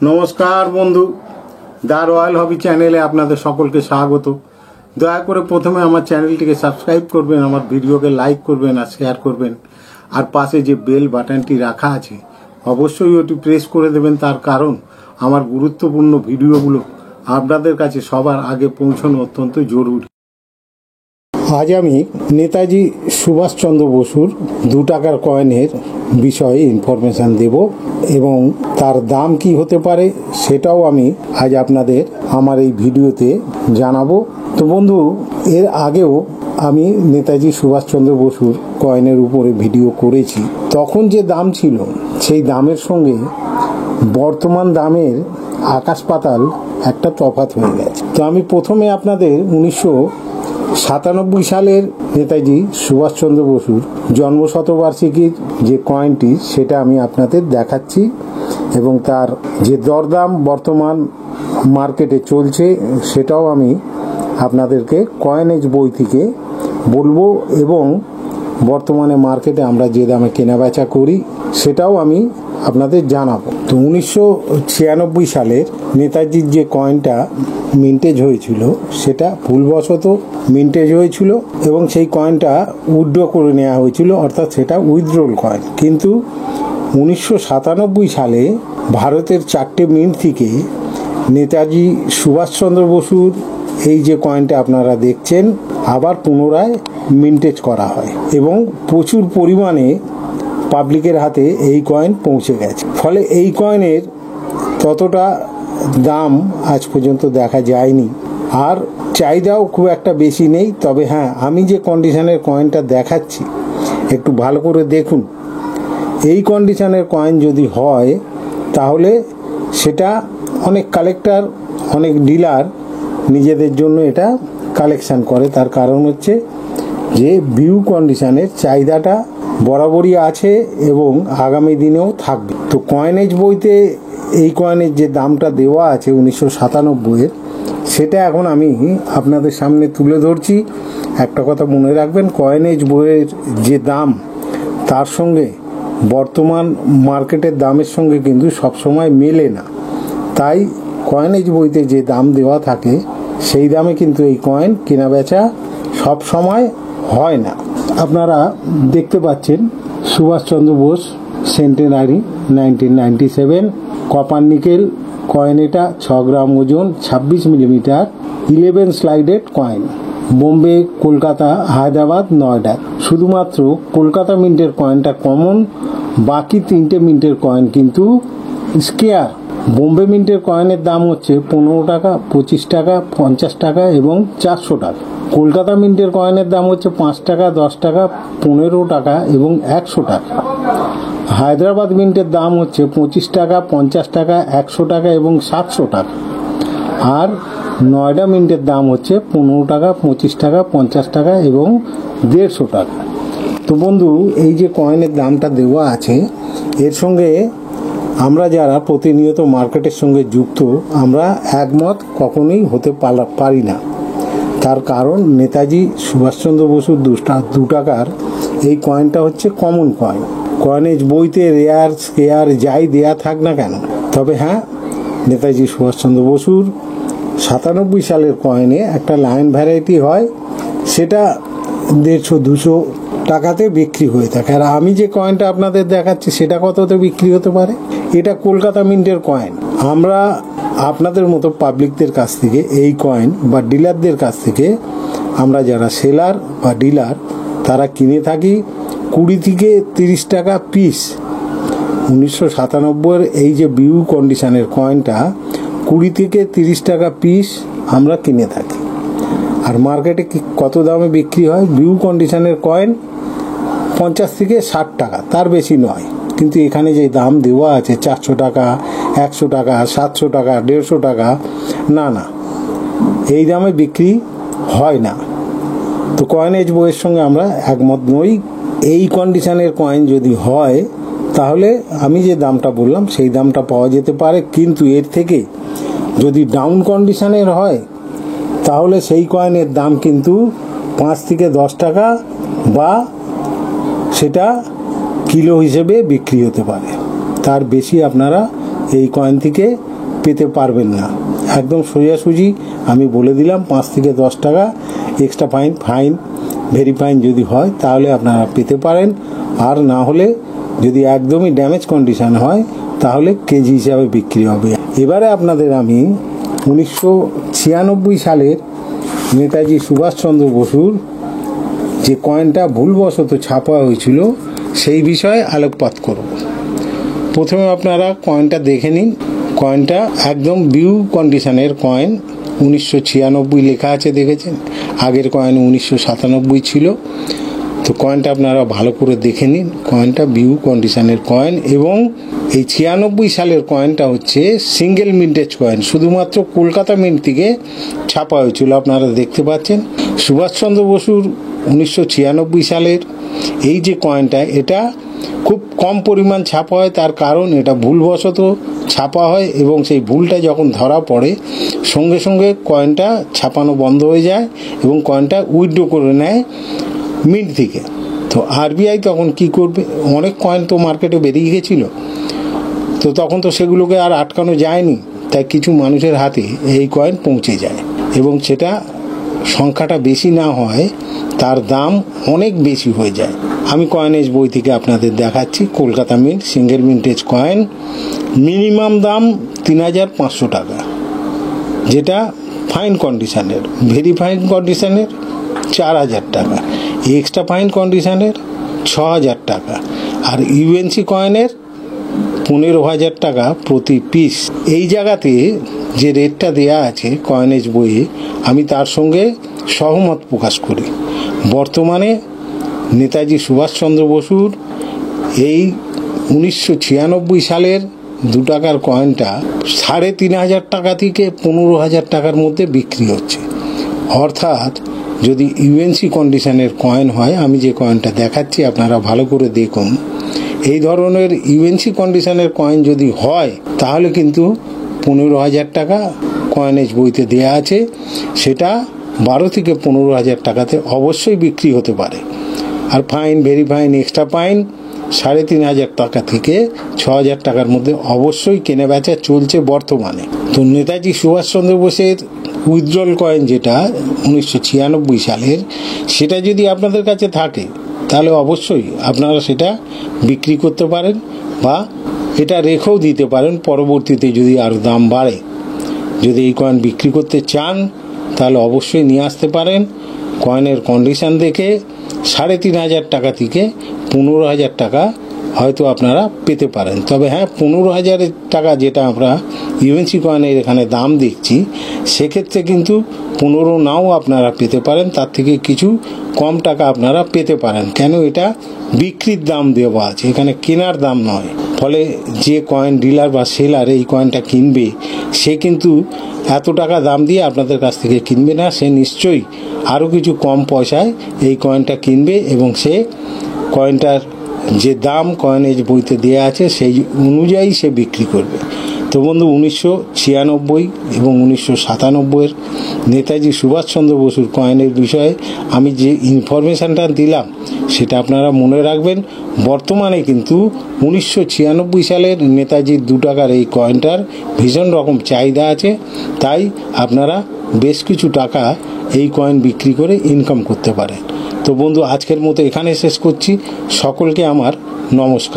নমস্কার বন্ধু, the royal হবি চ্যানেলে আপনাদের সকলকে স্বাগত। দয়া করে প্রথমে আমার চ্যানেলটিকে সাবস্ক্রাইব করবেন, আমার ভিডিওকে লাইক করবেন আর শেয়ার করবেন, আর পাশে যে বেল বাটনটি রাখা আছে অবশ্যই ওটি প্রেস করে দেবেন। তার কারণ আমার গুরুত্বপূর্ণ ভিডিওগুলো আপনাদের কাছে সবার আগে পৌঁছানো অত্যন্ত জরুরি। আজ আমি নেতাজি সুভাষচন্দ্র বসুর 2 টাকার কয়েনের বিষয়ে ইনফরমেশান দেব এবং তার দাম কি হতে পারে সেটাও আমি আজ আপনাদের আমার এই ভিডিওতে জানাবো। তো বন্ধু, এর আগেও আমি নেতাজি সুভাষচন্দ্র বসুর কয়েনের উপরে ভিডিও করেছি। তখন যে দাম ছিল সেই দামের সঙ্গে বর্তমান দামের আকাশ পাতাল একটা তফাৎ হয়ে গেছে। তো আমি প্রথমে আপনাদের 1997 সালের নেতাজি সুভাষচন্দ্র বসুর জন্মশতবার্ষিকীর যে কয়েনটি সেটা আমি আপনাদের দেখাচ্ছি এবং তার যে দরদাম বর্তমান মার্কেটে চলছে সেটাও আমি আপনাদেরকে কয়েনেজ বই থেকে বলবো এবং বর্তমানে মার্কেটে আমরা যে দামে কেনাবেচা করি সেটাও আমি আপনাদের জানাবো। তো 1996 সালের নেতাজির যে কয়েনটা মিন্টেজ হয়েছিল সেটা ভুলবশত মিন্টেজ হয়েছিল এবং সেই কয়েনটা উইথড্র করে নেওয়া হয়েছিল, অর্থাৎ সেটা উইথড্রল কয়েন। কিন্তু 1997 সালে ভারতের 4টে মিন্ট থেকে নেতাজি সুভাষচন্দ্র বসুর এই যে কয়েনটা আপনারা দেখছেন আবার পুনরায় মিন্টেজ করা হয় এবং প্রচুর পরিমাণে পাবলিকের হাতে এই কয়েন পৌঁছে গেছে। ফলে এই কয়েনের ততটা দাম আজ পর্যন্ত দেখা যায়নি, আর চাহিদাও খুব একটা বেশি নেই। তবে হ্যাঁ, আমি যে কন্ডিশনের কয়েনটা দেখাচ্ছি একটু ভালো করে দেখুন। এই কন্ডিশনের কয়েন যদি হয় তাহলে সেটা অনেক কালেক্টর, অনেক ডিলার নিজেদের জন্য এটা কালেকশন করে। তার কারণ হচ্ছে যে ভিউ কন্ডিশনের চাহিদাটা বরাবরই আছে এবং আগামী দিনেও থাকবে। তো কয়েনেজ বইতে এই কয়েনের যে দামটা দেওয়া আছে 1997-এর, সেটা এখন আমি আপনাদের সামনে তুলে ধরছি। একটা কথা মনে রাখবেন, কয়েনেজ বইয়ের যে দাম তার সঙ্গে বর্তমান মার্কেটের দামের সঙ্গে কিন্তু সবসময় মেলে না। তাই কয়েনেজ বইতে যে দাম দেওয়া থাকে সেই দামে কিন্তু এই কয়েন কেনাবেচা সব সময় হয় না। আপনারা দেখতে পাচ্ছেন Subhash Chandra Bose centenary 1997 copper nickel coin. এটা 6 গ্রাম ওজন, 26 মিলিমিটার, 11 স্লাইডেড কয়েন। বোম্বে, কলকাতা, হায়দ্রাবাদ, নয়ডা। শুধুমাত্র কলকাতা মিন্টের কয়েনটা কমন, বাকি 3টে মিন্টের কয়েন কিন্তু স্কেয়ার। বোম্বে মিন্টের কয়েনের দাম হচ্ছে 15 টাকা, 25 টাকা, 50 টাকা এবং 400 টাকা। কলকাতা মিন্টের কয়েনের দাম হচ্ছে 5 টাকা, 10 টাকা, 15 টাকা এবং 100 টাকা। হায়দ্রাবাদ মিন্টের দাম হচ্ছে 25 টাকা, 50 টাকা, 100 টাকা এবং 700 টাকা। আর নয়ডা মিন্টের দাম হচ্ছে 15 টাকা, 25 টাকা, 50 টাকা এবং 150 টাকা। তো বন্ধু, এই যে কয়েনের দামটা দেওয়া আছে এর সঙ্গে আমরা যারা প্রতিনিয়ত মার্কেটের সঙ্গে যুক্ত আমরা একমত কখনোই হতে পারি না। তার কারণ নেতাজি সুভাষচন্দ্র বসুর 2 টাকার এই কয়েনটা হচ্ছে কমন কয়েন। কয়েনেজ বইতে রেয়ার, স্কেয়ার যাই দেয়া থাক না কেন, তবে হ্যাঁ, নেতাজি সুভাষচন্দ্র বসুর 97 সালের কয়েনে একটা লাইন ভ্যারাইটি হয়, সেটা 150-200 টাকাতে বিক্রি হয়ে থাকে। আর আমি যে কয়েনটা আপনাদের দেখাচ্ছি সেটা কততে বিক্রি হতে পারে? এটা কলকাতা মিন্টের কয়েন। আমরা আপনাদের মতো পাবলিকদের কাছ থেকে এই কয়েন বা ডিলারদের কাছ থেকে আমরা যারা সেলার বা ডিলার তারা কিনে থাকি 20 থেকে 30 টাকা পিস। 1997-এর এই যে ভিউ কন্ডিশনের কয়েনটা 20 থেকে 30 টাকা পিস আমরা কিনে থাকি। আর মার্কেটে কত দামে বিক্রি হয়? ভিউ কন্ডিশনের কয়েন 50 থেকে 60 টাকা, তার বেশি নয়। কিন্তু এখানে যে দাম দেওয়া আছে 400 টাকা, 100 টাকা, 700 টাকা, 150 টাকা, না, এই দামে বিক্রি হয় না। তো কয়েনেজ বইয়ের সঙ্গে আমরা একমত নই। এই কন্ডিশনের কয়েন যদি হয় তাহলে আমি যে দামটা বললাম সেই দামটা পাওয়া যেতে পারে, কিন্তু এর থেকে যদি ডাউন কন্ডিশনের হয় তাহলে সেই কয়েনের দাম কিন্তু 5 থেকে 10 টাকা বা সেটা কিলো হিসেবে বিক্রি হতে পারে, তার বেশি আপনারা এই কয়েন থেকে পেতে পারবেন না। একদম সোজাসুজি আমি বলে দিলাম, 5 থেকে 10 টাকা এক্সট্রা ফাইন ভেরি ফাইন যদি হয় তাহলে আপনারা পেতে পারেন, আর না হলে যদি একদমই ড্যামেজ কন্ডিশন হয় তাহলে কেজি হিসাবে বিক্রি হবে। এবারে আপনাদের আমি 1996 সালের নেতাজি সুভাষচন্দ্র বসুর যে কয়েনটা ভুলবশত ছাপা হয়েছিল সেই বিষয়ে আলোকপাত করব। প্রথমে আপনারা কয়েনটা দেখে নিন। কয়েনটা একদম বিউ কন্ডিশনের কয়েন, 1996 লেখা আছে, দেখেছেন। আগের কয়েন 1997 ছিল। তো কয়েনটা আপনারা ভালো করে দেখে নিন। কয়েনটা বিউ কন্ডিশনের কয়েন এবং এই 96 সালের কয়েনটা হচ্ছে সিঙ্গেল মিন্টেজ কয়েন, শুধুমাত্র কলকাতা মিন্ট থেকে ছাপা হয়েছিল। আপনারা দেখতে পাচ্ছেন সুভাষচন্দ্র বসুর 1996 সালের এই যে কয়েনটা, এটা খুব কম পরিমাণ ছাপা হয়। তার কারণ এটা ভুলবশত ছাপা হয় এবং সেই ভুলটা যখন ধরা পড়ে সঙ্গে সঙ্গে কয়েনটা ছাপানো বন্ধ হয়ে যায় এবং কয়েনটা উইথড্র করে নেয় মিন্ট থেকে। তো আরবিআই তখন কি করবে, অনেক কয়েন তো মার্কেটে বেরিয়ে গেছিল, তো তখন তো সেগুলোকে আর আটকানো যায়নি, তাই কিছু মানুষের হাতে এই কয়েন পৌঁছে যায় এবং সেটা সংখ্যাটা বেশি না হয়, তার দাম অনেক বেশি হয়ে যায়। আমি কয়েনেজ বই থেকে আপনাদের দেখাচ্ছি। Kolkata mint single mintage coin, minimum দাম 3500 টাকা, যেটা ফাইন কন্ডিশনের। ভেরি ফাইন কন্ডিশনের 4000 টাকা, এক্সট্রা ফাইন কন্ডিশনের 6000 টাকা, আর ইউএনসি কয়েনের 15,000 টাকা প্রতি পিস। এই জায়গাতে যে রেটটা দেয়া আছে কয়েনেজ বইয়ে, আমি তার সঙ্গে সহমত প্রকাশ করি। বর্তমানে নেতাজি সুভাষচন্দ্র বসুর এই 1996 সালের 2 টাকার কয়েনটা 3,500 টাকা থেকে 15,000 টাকার মধ্যে বিক্রি হচ্ছে। অর্থাৎ যদি ইউএনসি কন্ডিশনের কয়েন হয়, আমি যে কয়েনটা দেখাচ্ছি আপনারা ভালো করে দেখুন, এই ধরনের ইউএনসি কন্ডিশনের কয়েন যদি হয় তাহলে কিন্তু 15,000 টাকা কয়েনেজ বইতে দেয়া আছে, সেটা 12 থেকে 15,000 টাকাতে অবশ্যই বিক্রি হতে পারে। আর fine, very fine, extra fine 3,500 টাকা থেকে 6,000 টাকার মধ্যে অবশ্যই কেনা বেচা চলছে বর্তমানে। তো নেতাজি সুভাষচন্দ্র বোসের উইথড্রল কয়েন যেটা 1996 সালের, সেটা যদি আপনাদের কাছে থাকে তাহলে অবশ্যই আপনারা সেটা বিক্রি করতে পারেন বা এটা রেখেও দিতে পারেন। পরবর্তীতে যদি আরও দাম বাড়ে, যদি এই কয়েন বিক্রি করতে চান তাহলে অবশ্যই নিয়ে আসতে পারেন। কয়েনের কন্ডিশন দেখে 3,500 টাকা থেকে 15,000 টাকা হয়তো আপনারা পেতে পারেন। তবে হ্যাঁ, 15,000 টাকা যেটা আমরা ইউএনসি কয়েনের এখানে দাম দেখছি, সেক্ষেত্রে কিন্তু 15 নাও আপনারা পেতে পারেন, তার থেকে কিছু কম টাকা আপনারা পেতে পারেন। কেন, এটা বিক্রির দাম দেওয়া আছে, এখানে কেনার দাম নয়। ফলে যে কয়েন ডিলার বা সেলার এই কয়েনটা কিনবে, সে কিন্তু এত টাকা দাম দিয়ে আপনাদের কাছ থেকে কিনবে না, সে নিশ্চয়ই আরও কিছু কম পয়সায় এই কয়েনটা কিনবে এবং সে কয়েনটার যে দাম কয়েনেজ বইতে দেওয়া আছে সেই অনুযায়ী সে বিক্রি করবে। তো বন্ধু, 1996 এবং 1997 নেতাজি সুভাষচন্দ্র বসুর কয়েনের বিষয়ে আমি যে ইনফরমেশানটা দিলাম সেটা আপনারা মনে রাখবেন। বর্তমানে কিন্তু 1996 সালের নেতাজির 2 টাকার এই কয়েনটার ভীষণ রকম চাহিদা আছে, তাই আপনারা বেশ কিছু টাকা এই কয়েন বিক্রি করে ইনকাম করতে পারেন। তো বন্ধু, আজকের মতো এখানে শেষ করছি। সকলকে আমার নমস্কার।